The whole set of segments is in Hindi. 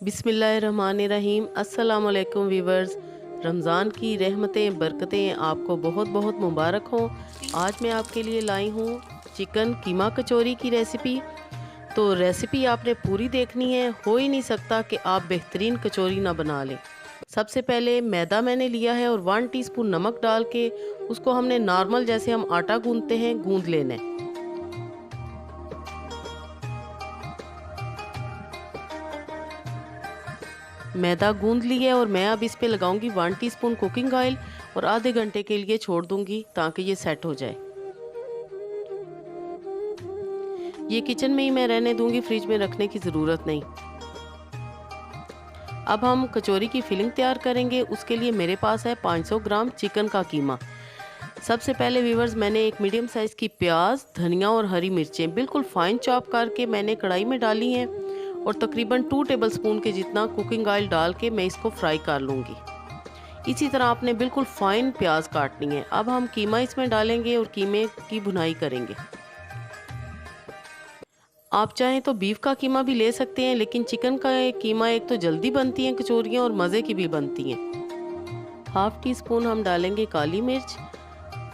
बिस्मिल्लाहिर्रहमानिर्रहीम। अस्सलाम वालेकुम वीवर्स। रमज़ान की रहमतें बरकतें आपको बहुत बहुत मुबारक हों। आज मैं आपके लिए लाई हूँ चिकन कीमा कचौरी की रेसिपी। तो रेसिपी आपने पूरी देखनी है, हो ही नहीं सकता कि आप बेहतरीन कचौरी ना बना लें। सबसे पहले मैदा मैंने लिया है और 1 टीस्पून नमक डाल के उसको हमने नॉर्मल जैसे हम आटा गूंदते हैं गूंद लेना है। मैदा गूंद ली है और मैं अब इस पे लगाऊंगी 1 टीस्पून कुकिंग ऑयल और आधे घंटे के लिए छोड़ दूंगी ताकि ये सेट हो जाए। ये किचन में ही मैं रहने दूंगी, फ्रिज में रखने की ज़रूरत नहीं। अब हम कचौरी की फिलिंग तैयार करेंगे। उसके लिए मेरे पास है 500 ग्राम चिकन का कीमा। सबसे पहले व्यूवर्स, मैंने एक मीडियम साइज़ की प्याज, धनिया और हरी मिर्चें बिल्कुल फाइन चॉप करके मैंने कढ़ाई में डाली हैं और तकरीबन 2 टेबलस्पून के जितना कुकिंग ऑयल डाल के मैं इसको फ्राई कर लूँगी। इसी तरह आपने बिल्कुल फाइन प्याज काटनी है। अब हम कीमा इसमें डालेंगे और कीमे की भुनाई करेंगे। आप चाहें तो बीफ का कीमा भी ले सकते हैं, लेकिन चिकन का कीमा एक तो जल्दी बनती हैं कचौरियाँ और मज़े की भी बनती हैं। हाफ़ टी स्पून हम डालेंगे काली मिर्च,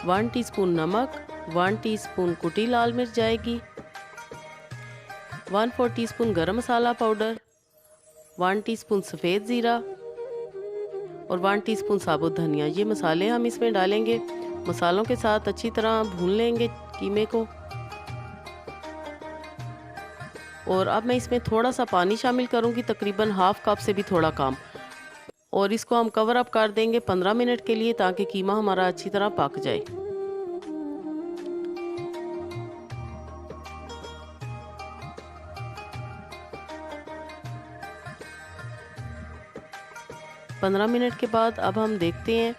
1 टीस्पून नमक, 1 टीस्पून कुटी लाल मिर्च जाएगी, 1/4 टीस्पून गरम मसाला पाउडर, 1 टीस्पून सफ़ेद ज़ीरा और 1 टीस्पून साबुत धनिया। ये मसाले हम इसमें डालेंगे। मसालों के साथ अच्छी तरह भून लेंगे कीमे को। और अब मैं इसमें थोड़ा सा पानी शामिल करूंगी, तकरीबन हाफ़ कप से भी थोड़ा कम। और इसको हम कवर अप कर देंगे 15 मिनट के लिए ताकि कीमा हमारा अच्छी तरह पक जाए। पंद्रह मिनट के बाद अब हम देखते हैं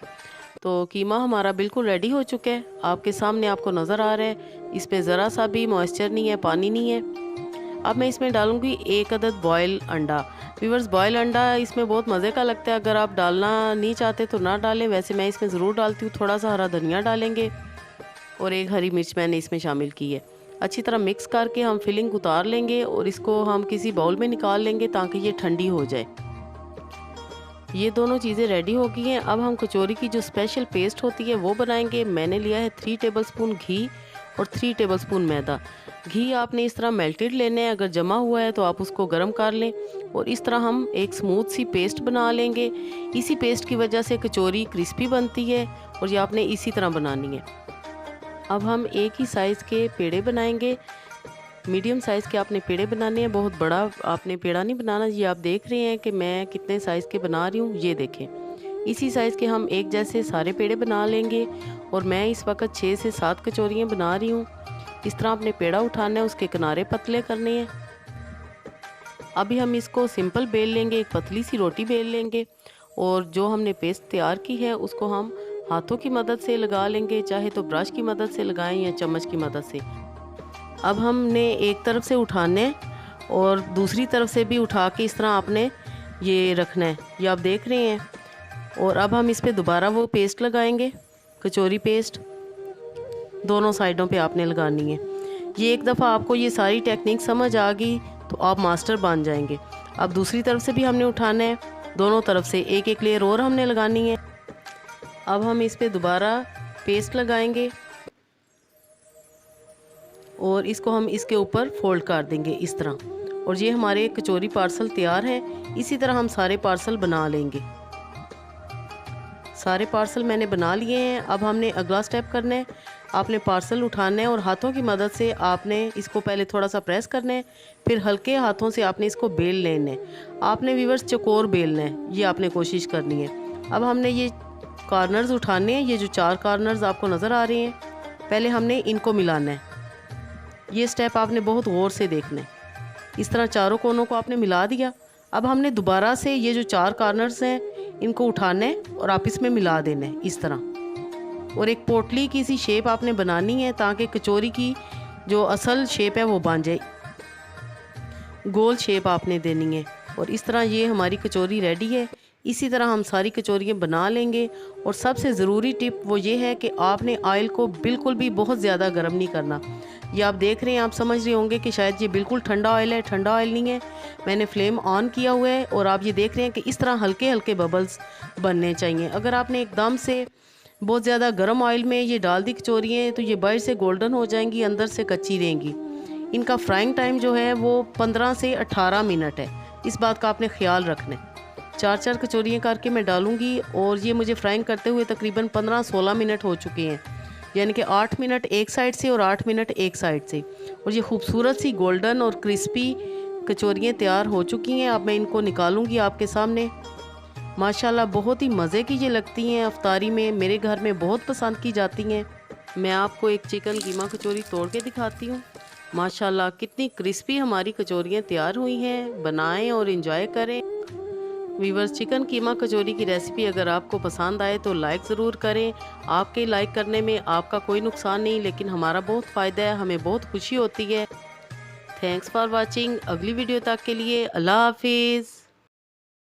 तो कीमा हमारा बिल्कुल रेडी हो चुका है। आपके सामने आपको नज़र आ रहा है, इसमें ज़रा सा भी मॉइस्चर नहीं है, पानी नहीं है। अब मैं इसमें डालूंगी 1 अदद बॉयल अंडा। व्यूअर्स, बॉयल अंडा इसमें बहुत मज़े का लगता है। अगर आप डालना नहीं चाहते तो ना डालें, वैसे मैं इसमें ज़रूर डालती हूँ। थोड़ा सा हरा धनिया डालेंगे और 1 हरी मिर्च मैंने इसमें शामिल की है। अच्छी तरह मिक्स करके हम फिलिंग उतार लेंगे और इसको हम किसी बाउल में निकाल लेंगे ताकि ये ठंडी हो जाए। ये दोनों चीज़ें रेडी हो गई हैं। अब हम कचौरी की जो स्पेशल पेस्ट होती है वो बनाएंगे। मैंने लिया है 3 टेबलस्पून घी और 3 टेबलस्पून मैदा। घी आपने इस तरह मेल्टेड लेना है, अगर जमा हुआ है तो आप उसको गर्म कर लें और इस तरह हम एक स्मूथ सी पेस्ट बना लेंगे। इसी पेस्ट की वजह से कचौरी क्रिस्पी बनती है और ये आपने इसी तरह बनानी है। अब हम एक ही साइज़ के पेड़े बनाएंगे। मीडियम साइज़ के आपने पेड़े बनाने हैं, बहुत बड़ा आपने पेड़ा नहीं बनाना। ये आप देख रहे हैं कि मैं कितने साइज़ के बना रही हूँ, ये देखें। इसी साइज़ के हम एक जैसे सारे पेड़े बना लेंगे और मैं इस वक्त 6 से 7 कचौरियाँ बना रही हूँ। इस तरह आपने पेड़ा उठाना है, उसके किनारे पतले करने हैं। अभी हम इसको सिंपल बेल लेंगे, एक पतली सी रोटी बेल लेंगे और जो हमने पेस्ट तैयार की है उसको हम हाथों की मदद से लगा लेंगे, चाहे तो ब्रश की मदद से लगाएं या चम्मच की मदद से। अब हमने एक तरफ से उठाने और दूसरी तरफ से भी उठा के इस तरह आपने ये रखना है, ये आप देख रहे हैं। और अब हम इस पे दोबारा वो पेस्ट लगाएंगे, कचौरी पेस्ट दोनों साइडों पे आपने लगानी है। ये एक दफ़ा आपको ये सारी टेक्निक समझ आ गई तो आप मास्टर बन जाएंगे। अब दूसरी तरफ से भी हमने उठाना है, दोनों तरफ से एक एक लेयर और हमने लगानी है। अब हम इस पे दोबारा पेस्ट लगाएंगे और इसको हम इसके ऊपर फोल्ड कर देंगे इस तरह। और ये हमारे कचौरी पार्सल तैयार है। इसी तरह हम सारे पार्सल बना लेंगे। सारे पार्सल मैंने बना लिए हैं। अब हमने अगला स्टेप करना है, आपने पार्सल उठाना है और हाथों की मदद से आपने इसको पहले थोड़ा सा प्रेस करना है, फिर हल्के हाथों से आपने इसको बेल लेना है। आपने व्यूअर्स चौकोर बेलना है, ये आपने कोशिश करनी है। अब हमने ये कॉर्नर्स उठाने हैं, ये जो 4 कॉर्नर्स आपको नज़र आ रहे हैं, पहले हमने इनको मिलाना है। ये स्टेप आपने बहुत गौर से देखना है। इस तरह चारों कोनों को आपने मिला दिया। अब हमने दोबारा से ये जो 4 कॉर्नर्स हैं इनको उठाना है और आप इसमें मिला देना है इस तरह। और एक पोटली की सी शेप आपने बनानी है ताकि कचौरी की जो असल शेप है वो बन जाए। गोल शेप आपने देनी है और इस तरह ये हमारी कचौरी रेडी है। इसी तरह हम सारी कचौरियाँ बना लेंगे। और सबसे ज़रूरी टिप वो ये है कि आपने ऑयल को बिल्कुल भी बहुत ज़्यादा गर्म नहीं करना। ये आप देख रहे हैं, आप समझ रहे होंगे कि शायद ये बिल्कुल ठंडा ऑयल है। ठंडा ऑयल नहीं है, मैंने फ्लेम ऑन किया हुआ है और आप ये देख रहे हैं कि इस तरह हल्के हल्के बबल्स बनने चाहिए। अगर आपने एकदम से बहुत ज़्यादा गर्म ऑयल में ये डाल दी कचौरियाँ तो ये बाहर से गोल्डन हो जाएंगी, अंदर से कच्ची रहेंगी। इनका फ्राइंग टाइम जो है वो 15 से 18 मिनट है, इस बात का आपने ख्याल रखना है। 4-4 कचौरियाँ करके मैं डालूँगी और ये मुझे फ्राइंग करते हुए तकरीबन 15-16 मिनट हो चुके हैं, यानी कि 8 मिनट एक साइड से और 8 मिनट एक साइड से। और ये खूबसूरत सी गोल्डन और क्रिस्पी कचौरियाँ तैयार हो चुकी हैं। अब मैं इनको निकालूँगी आपके सामने। माशाल्लाह बहुत ही मज़े की ये लगती हैं, अफ्तारी में मेरे घर में बहुत पसंद की जाती हैं। मैं आपको एक चिकन कीमा कचौरी तोड़ के दिखाती हूँ। माशाल्लाह कितनी क्रिस्पी हमारी कचौरियाँ तैयार हुई हैं। बनाएं और इंजॉय करें। वीवर्स, चिकन कीमा कचौरी की रेसिपी अगर आपको पसंद आए तो लाइक ज़रूर करें। आपके लाइक करने में आपका कोई नुकसान नहीं, लेकिन हमारा बहुत फ़ायदा है, हमें बहुत खुशी होती है। Thanks for watching. अगली वीडियो तक के लिए अल्लाह हाफिज़।